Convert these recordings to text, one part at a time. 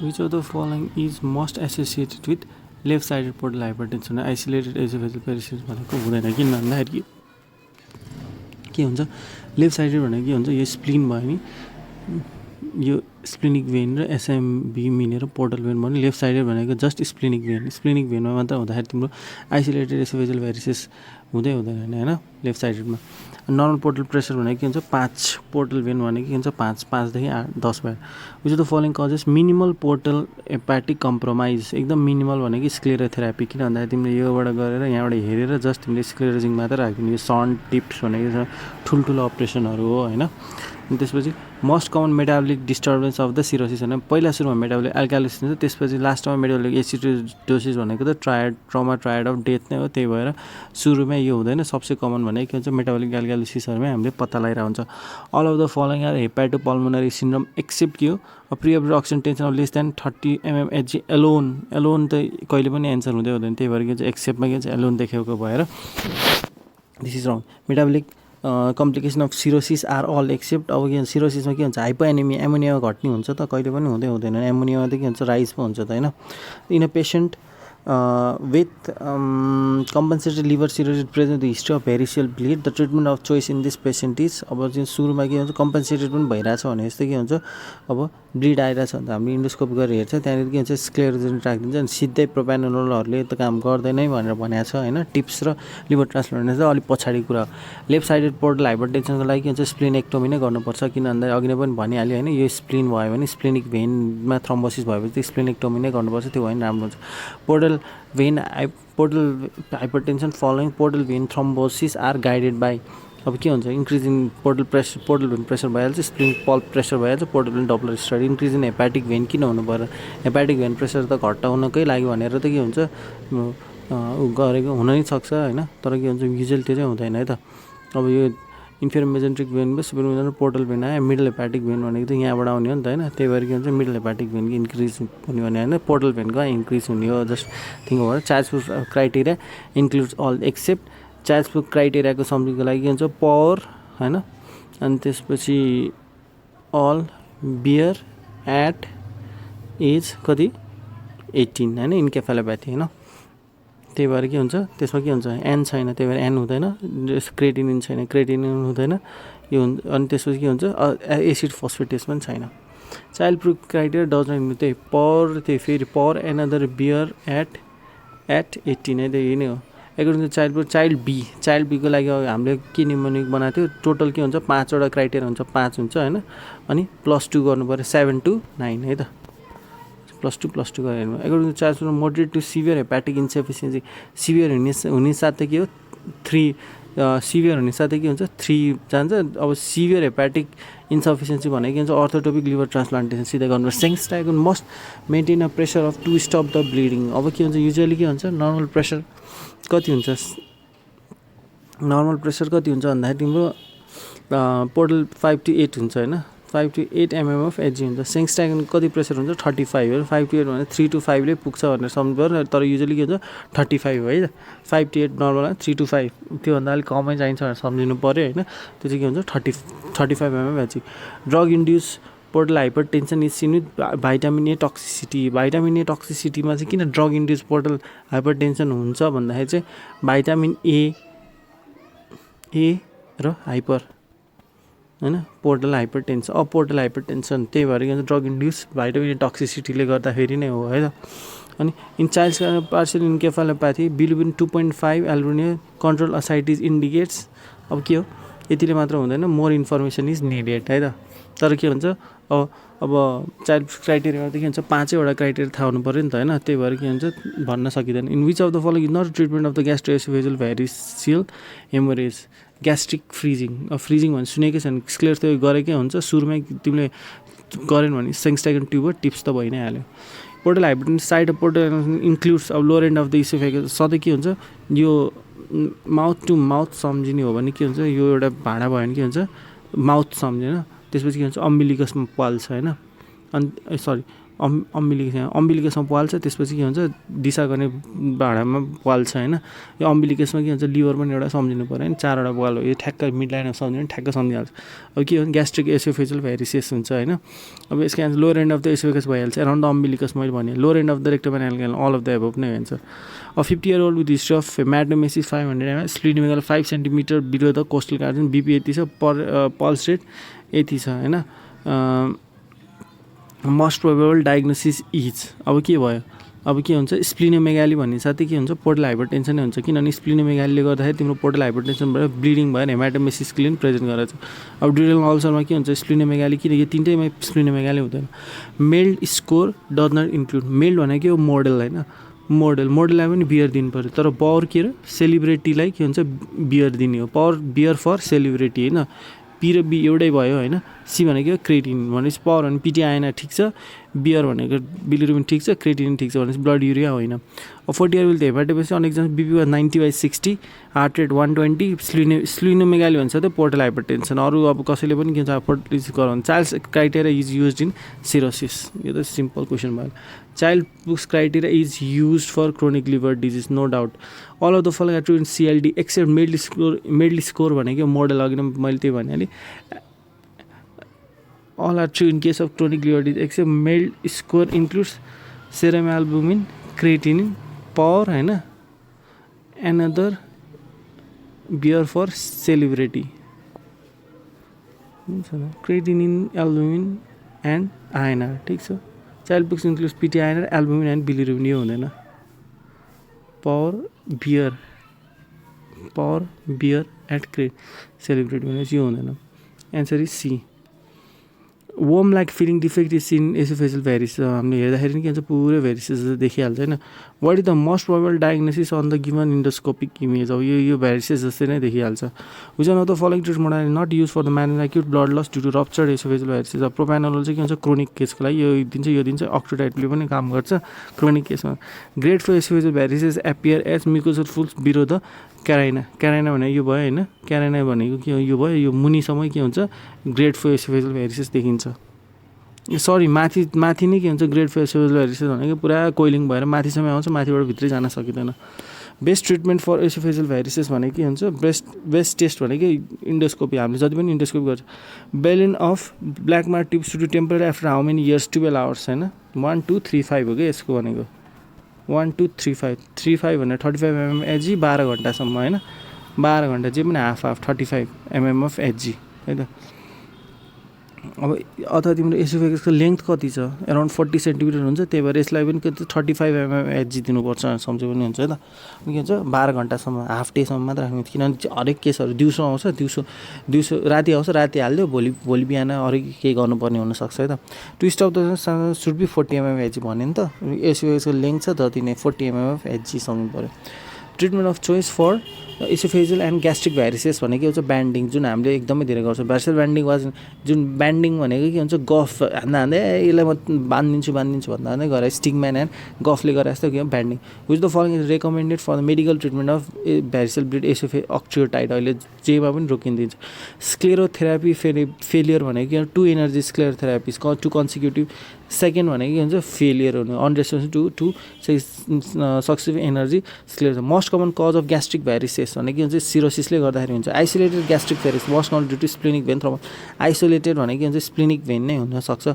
Which of the following is most associated with left sided portal hypertension isolated oesophageal varices भनेको हुँदैन किन भन्दाखेरि के हुन्छ लेफ्ट साइडेड भनेको के हुन्छ यो स्प्लिन भयो नि यो स्प्लिनिक भेन र एसएमबी मिलेर पोर्टल भेन भन्यो लेफ्ट साइडेड भनेको जस्ट स्प्लिनिक भेनमा मात्र हुँदाखेरि तिम्रो आइसोलेटेड एसोफेजल भेरिसिस हुँदैन होइन लेफ्ट साइडेडमा नर्मल पोर्टल प्रेसर भनेको के हुन्छ 5 पोर्टल भेन भनेको के हुन्छ 5 देखि 10 भयो which of the following causes minimal portal hepatic compromise एकदम मिनिमल भनेको स्क्लेरोथेरापी किन भन्दाखेरि तिमीले योबाट गरेर यहाँबाट हेरेर जस्ट तिमीले स्क्लेरोजिङ मात्र राखिदिनु यो सन टिप्स भनेको ठुल्ठुलो अपरेसनहरू हो होइन अनि त्यसपछि most common metabolic disturbance of the cirrhosis होइन पहिला सुरुमा मेटाबोलिक एल्कालिसिस हुन्छ त्यसपछि लास्टमा मेटाबोलिक एसिडोसिस भनेको त ट्रामा ट्रायड अफ डेथ नै हो त्यही भएर सुरुमै यो हुँदैन सबसे कमन भनेको के हुन्छ मेटाबोलिक एल्कालिसिसहरूमै हामीले पत्ता लगाइरहेको हुन्छ all of the following are hepatopulmonary syndrome except के हो प्रिअब्र oxygen tension of less than 30 mmHg alone त कहिले पनि एन्सर हुँदैन त्यही भएर के हुन्छ एक्सेप्टमा के हुन्छ एलोन देखेको भएर this is wrong metabolic complication of cirrhosis are all except अब के सिरोसिसमा के हुन्छ हाइपोएनेमिया एमोनिया घट्ने हुन्छ त कहिले पनि हुँदैन एमोनियामा त के हुन्छ राइज पो हुन्छ त होइन in a patient with compensated liver cirrhosis present the history of variceal bleed the treatment of choice in this patient is अब चाहिँ सुरुमा के हुन्छ कम्पन्सेटेड पनि भइरहेछ भने जस्तै के हुन्छ अब ब्लिड आइरहेछ भने हामीले इन्डोस्कोप गरेर हेर्छ त्यहाँनिर के हुन्छ स्क्लेरोजिन राखिदिन्छ अनि सिधै प्रोप्यानोलहरूले त काम गर्दैन भनेर भनेको छ होइन टिप्स र लिभर ट्रान्सप्लान्ट चाहिँ अलिक पछाडि कुरा लेफ्ट साइडेड पोर्टल हाइपरटेन्सनको लागि के हुन्छ स्प्लिनेक्टोमी नै गर्नुपर्छ किन भन्दा अघि नै पनि भनिहाल्यो होइन यो स्प्लिन भयो भने स्प्लिनिक भेनमा थ्रोम्बोसिस भएपछि स्प्लिनेक्टोमी नै गर्नुपर्छ त्यो भयो भने राम्रो हुन्छ portal hypertension following portal vein thrombosis are guided by अब के हुन्छ increase in portal vein pressure भइहाल्छ स्प्लिनिक पल्प प्रेसर भइहाल्छ portal vein Doppler study increase in hepatic vein किन हुनु पर्यो हेपाटिक भेन प्रेसर त घटाउनकै लागि भनेर त के हुन्छ गरेको हुन नै सक्छ होइन तर के हुन्छ युजुअली त्यो चाहिँ हुँदैन है त अब यो इन्फेरियर मेजेन्ट्रिक भेन भयो सुपर मेजेन्ट्रिक पोर्टल भेन आयो मिडल हेपाटिक भेन भनेको त यहाँबाट आउने हो नि त होइन त्यही भएर के हुन्छ मिडल हेपाटिक भेनको इन्क्रिज हुने भने होइन पोर्टल भेनको इन्क्रिज हुने हो जस्ट थिङ्क हो चार्ल्सबुर्ग क्राइटेरिया इन्क्लुड्स अल एक्सेप्ट चार्ल्सबुर्ग क्राइटेरियाको सम्झिनुको लागि के हुन्छ पावर होइन अनि त्यसपछि अल बियर एट एज कति 18 होइन इन्केफेलोप्याथी होइन त्यही भएर के हुन्छ त्यसमा के हुन्छ एन छैन त्यही भएर एन हुँदैन क्रेटिनिन छैन क्रेटिनिन हुँदैन यो अनि त्यसपछि के हुन्छ एसिड फोस्फेटेस पनि छैन child proof criteria does not त्यही फेरि पर एनदर बियर एट 18 है त्यही नै हो एकोर्डिङ टु चाइल्ड बीको लागि हामीले के निमोनिक बनाएको थियो टोटल के हुन्छ 5वटा क्राइटेरिया हुन्छ 5 हुन्छ होइन अनि +2 गर्नु पऱ्यो 7 to 9 है त +2 गरेर हेर्नु according to Charles moderate to severe hepatic insufficiency severe हुने साथै के हो 3 सिभियर हुने साथै के हुन्छ 3 जान्छ अब सिभियर हेपाटिक इन्सफिसियन्सी भनेको के हुन्छ अर्थोटोपिक लिभर ट्रान्सप्लान्टेसन सिधै गर्नुपर्छ Sengstaken must maintain a pressure of to stop the bleeding अब के हुन्छ युजुअली के हुन्छ नर्मल प्रेसर कति हुन्छ भन्दाखेरि तिम्रो पोर्टल 5 to 8 हुन्छ होइन 5 to 8 mm of Hg हुन्छ सेङ्स्टाइगन कति प्रेसर हुन्छ 35 हो 5 to 8 भने 3 to 5 ले पुग्छ भनेर सम्झनु पर्यो तर युजुअली के हुन्छ 35 हो है 5 to 8 नर्मल 3 to 5 त्योभन्दा अलिक कमै चाहिन्छ भनेर सम्झिनु पऱ्यो होइन त्यो चाहिँ के हुन्छ 35 mm Hg drug induced portal hypertension is seen with vitamin A टक्सिसिटीमा चाहिँ किन ड्रग इन्ड्युस पोर्टल हाइपरटेन्सन हुन्छ भन्दाखेरि चाहिँ भाइटामिन ए र हाइपर होइन पोर्टल हाइपरटेन्सन त्यही भएर के ड्रग इन्ड्युस भाइटामिन ए टक्सिसिटीले गर्दाखेरि नै हो है त अनि in Child's parcel encephalopathy bilirubin 2.5 albumin control ascites indicates अब के हो यतिले मात्र हुँदैन मोर इन्फर्मेसन इज निडेड है त तर के हुन्छ अब चाइल्ड क्राइटेरियामा त के हुन्छ 5वटा क्राइटेरिया थाहा हुनु पऱ्यो नि त होइन त्यही भएर के हुन्छ भन्न सकिँदैन in which of the following is not treatment of the gastroesophageal variceal haemorrhage gastric freezing भने सुनेकै छैन क्लियर त्यो गरेकै हुन्छ सुरुमै तिमीले गरेन भने सेङ्स्टाइगन ट्युबर टिप्स त भइ नै हाल्यो portal hypertension side of portal includes अब lower end of the oesophagus सधैँ के हुन्छ यो माउथ टु माउथ सम्झिने हो भने के हुन्छ यो एउटा भाँडा भयो भने के हुन्छ माउथ सम्झेन त्यसपछि के हुन्छ अम्बिलिकसमा पाल्छ होइन अनि अम्बिलिकसमा पाल्छ, त्यसपछि के हुन्छ दिशा गर्ने भाँडामा पाल्छ होइन। यो अम्बिलिकसमा के हुन्छ लिभर पनि एउटा सम्झिनु पऱ्यो होइन, 4वटा पाल हो, यो ठ्याक्क मिड लाइनमा सम्झ्यो भने ठ्याक्क सम्झिहाल्छ। अब के हो ग्यास्ट्रिक एसोफेजियल भेरिसेस हुन्छ होइन। अब यसको answer lower end of the oesophagus भइहाल्छ, एराउन्ड द अम्बिलिकस मैले भने lower end of the rectum and एल्गल अल अफ द एबभ नै हुन्छ। अब 50 year old with history of haematemesis 500 ml, splenomegaly 5 cm below the costal कार्डिन, BP यति छ, पल्स रेट यति छ होइन। मोस्ट प्रोबेबल डायग्नोसिस इज अब के भयो, अब के हुन्छ स्प्लिनोमेगाली भन्ने साथै के हुन्छ पोर्टल हाइपरटेन्सन नै हुन्छ, किनभने स्प्लिनोमेगालीले गर्दाखेरि तिम्रो पोर्टल हाइपरटेन्सनबाट ब्लिडिङ भएर हेमाटोमेसिस क्लिन प्रेजेन्ट गराउँछ। अब ड्युरेनल अल्सरमा के हुन्छ स्प्लिनोमेगाली, किन यो तिनटैमा स्प्लिनोमेगाली हुँदैन। MELD score does not include, MELD भनेको यो मोडल होइन, मोडललाई पनि बियर दिनु पऱ्यो, तर पावर के र सेलिब्रेटीलाई के हुन्छ बियर दिने हो, पावर बियर फर सेलिब्रेटी होइन। पी र बी एउटै भयो होइन। सी भनेको क्रेटिन भनेपछि पावर भने पिटिआएन ठिक छ, बियर भनेको बिलिरुबिन ठिक छ, क्रेटिन ठिक छ भनेपछि ब्लड युरिया होइन। अब 40 year विथ हेपाटाइटिस अनेकजना बिपी वा 90/60, हार्ट रेट 120, स्प्लिनोमेगाली भन्छ त पोर्टल हाइपरटेन्सन। अरू अब कसैले पनि के हुन्छ हाइपरटेन्सन गराउनु। Child's criteria is used in cirrhosis, यो त सिम्पल क्वेसन भयो। Child books criteria is used for chronic liver disease, no doubt. All of the following are true in CLD except MELD score भनेको model अघि नै मैले त्यही भने all are true in case of chronic liver disease except MELD score includes serum albumin, creatinine, power होइन, another beer for celebrity, creatinine, albumin and INR ठिक छ। Child books includes PT INR, albumin and bilirubin, यो हुँदैन। Power beer at crate celebrity भनेपछि यो हुँदैन। Answer is C. Worm like filling defect is seen oesophageal varices, हामीले हेर्दाखेरि के हुन्छ पुरै भेरिसेस देखिहाल्छ होइन। What is the most probable diagnosis on the given endoscopic image, अब यो भेरिसेस जस्तै नै देखिहाल्छ। Which one of the following treatment are not use for the man in acute blood loss due to ruptured oesophageal varices. अब propranolol चाहिँ के हुन्छ chronic केसको लागि यो दिन्छ, अक्टोडाइटले पनि काम गर्छ क्रोनिक केसमा। Great flow oesophageal varices appear as mucosal folds below the carina भनेको यो भयो होइन, क्याराइना भनेको के यो भयो, यो मुनिसम्म के हुन्छ ग्रेट फ्लो एसोफेजियल भेरिसेस देखिन्छ। सरी माथि नै के हुन्छ ग्रेट फ्लो एसोफेजियल भेरिसेस भनेको पुरा कोइलिङ भएर माथिसम्म आउँछ, माथिबाट भित्रै जान सकिँदैन। बेस्ट ट्रिटमेन्ट फर एसोफेजियल भेरिसेस भनेको के हुन्छ बेस्ट टेस्ट भनेको इन्डोस्कोपी, हामीले जति पनि इन्डोस्कोपी गर्छ। Balloon of Blakemore tubes to temporary after how many years, 12 hours होइन, 1 2 3 5 हो कि यसको भनेको 1 2 3 5 3 5 भनेर 35 mm एचजी 12 घन्टासम्म होइन, 12 घन्टा जे पनि हाफ 35 mm अफ एचजी है त। अब अथवा तिम्रो एसोफेगसको लेन्थ कति छ, एराउन्ड 40 cm हुन्छ, त्यही भएर यसलाई पनि 35 mm एचजी दिनुपर्छ सम्झे पनि हुन्छ है त। के भन्छ 12 घन्टासम्म हाफ डेसम्म मात्र राख्नु, किनभने हरेक केसहरू दिउँसो आउँछ, दिउँसो राति आउँछ, राति हालिदियो, भोलि बिहान अरू केही गर्नुपर्ने हुनसक्छ है त। Twist of the should be 40 mm Hg भन्यो नि त, एसोफेगसको लेन्थ छ जति नै 40 mm एचजी सक्नु पऱ्यो। Treatment of choice for oesophageal and gastric varices भनेको के हुन्छ ब्यान्डिङ, जुन हामीले एकदमै धेरै गर्छौँ। भेरिसेल ब्यान्डिङ वाज जुन ब्यान्डिङ भनेको के हुन्छ गफ हान्दा यसलाई म बानिदिन्छु भन्दा गरे स्टिकम्यान एन्ड गफले गरे जस्तो के हो banding. Which the following is recommended for the medical treatment of variceal bleed octreotide, अहिले जेमा पनि रोकिदिन्छ। स्क्लेरोथेरापी फेलियर भनेको के 2 एनर्जी स्क्लेरोथेरापिज 2 कन्सिक्युटिभ, सेकेन्ड भनेको के हुन्छ फेलियर हुने unresponsive to successive energy sclerosis. Most common cause of gastric varices भनेको के हुन्छ सिरोसिसले गर्दाखेरि हुन्छ। Isolated gastric varices most common due to splenic vein thrombosis, isolated भनेको के हुन्छ स्प्लिनिक भेन नै हुनसक्छ।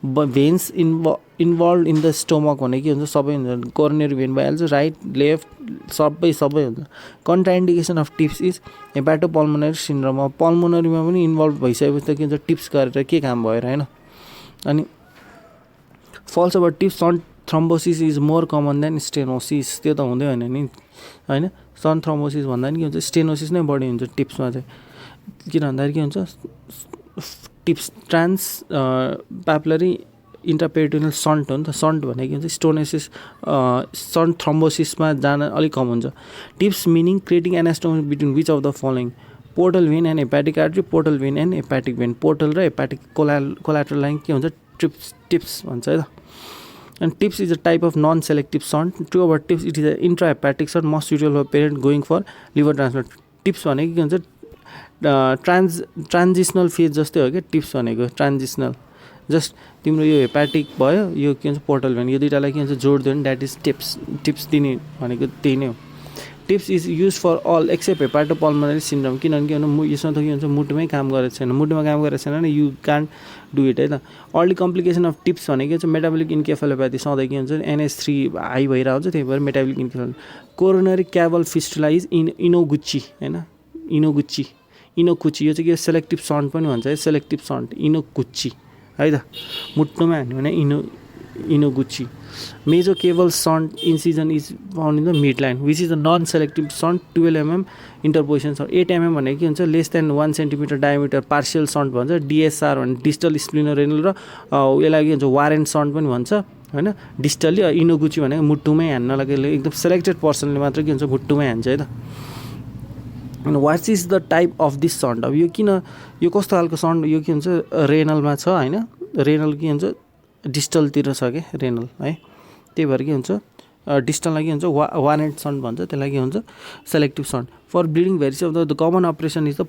Veins involve in the stomach भनेको के हुन्छ सबै हुन्छ, कोरोनरी भेन भइहाल्छ, राइट लेफ्ट सबै हुन्छ। Contraindication of TIPS is hepatopulmonary syndrome, अब पल्मोनरीमा पनि इन्भल्भ भइसकेपछि त के हुन्छ टिप्स गरेर के काम भएर होइन। अनि false about tips, shunt thrombosis is more common than stenosis, त्यो त हुँदै होइन नि होइन। सन थ्रोम्बोसिस भन्दा नि के हुन्छ स्टेनोसिस नै बढी हुन्छ टिप्समा चाहिँ, किन भन्दाखेरि के हुन्छ टिप्स ट्रान्स पापुलरी इन्ट्रापेरिटोनियल सन्ट हो नि त, सन्ट भनेको के हुन्छ स्टोनोसिस सन्ट थ्रोम्बोसिसमा जान अलिक कम हुन्छ। TIPS meaning creating anastomosis between which of the following, portal vein and hepatic artery, portal vein and hepatic vein, portal र हेपाटिक कोलाटरल लाइन के हुन्छ टिप्स भन्छ है त। And TIPS is a type of non-selective shunt. True about TIPS, it is an intrahepatic shunt most suitable for parent going for liver transplant. TIPS भनेको के हुन्छ transitional phase जस्तै हो क्या टिप्स भनेको, ट्रान्जिसनल जस्ट तिम्रो यो हेपाटिक भयो, यो के भन्छ पोर्टल भेन, यो दुइटालाई के भन्छ जोड्दियो भने द्याट इज टिप्स दिने भनेको त्यही नै हो। TIPS is use for all except hepatopulmonary syndrome, किनभने के भन्नु यसमा त के भन्छ मुटुमै काम गरेको छैन, मुटुमा काम गरेको छैन भने यु कान्ट डु इट है त। अर्ली कम्प्लिकेसन अफ टिप्स भनेको के हुन्छ मेटाबोलिक इन्केफेलोप्याथी, सधैँ के हुन्छ NH3 हाई भइरहेको हुन्छ, त्यही भएर मेटाबोलिक इन्केफेलोप्याथी। कोरोनरी क्याभल फिस्टुला इज इनोगुच्ची होइन, इनोगुच्ची यो चाहिँ के सेलेक्टिभ सन्ट पनि भन्छ है, सेलेक्टिभ सन्ट इनोगुच्ची है त, मुट्नुमा हान्यो भने Inokuchi. Mesocaval shunt incision is found in the mid line which is a non selective shunt 12 mm interposition छ। 8 mm भनेको के हुन्छ less than 1 cm diameter partial shunt भन्छ। DSR भने डिस्टल स्प्लिनोरेनल र यसलाई के भन्छ वारेन्ट सन्ट पनि भन्छ होइन। डिस्टल्ली इनोगुच्ची भनेको मुट्टुमै हान्नलाई एकदम सेलेक्टेड पर्सनले मात्र के हुन्छ मुट्टुमै हान्छ है त। अनि what is the type of this shunt, अब यो किन यो कस्तो खालको सन्ट, यो के हुन्छ रेनलमा छ होइन, रेनल के हुन्छ डिस्टलतिर छ क्या रेनल है, त्यही भएर के हुन्छ डिस्टललाई के हुन्छ वारेन्ट सन्ट भन्छ, त्यसलाई के हुन्छ selective shunt. For bleeding varices of the common operation is the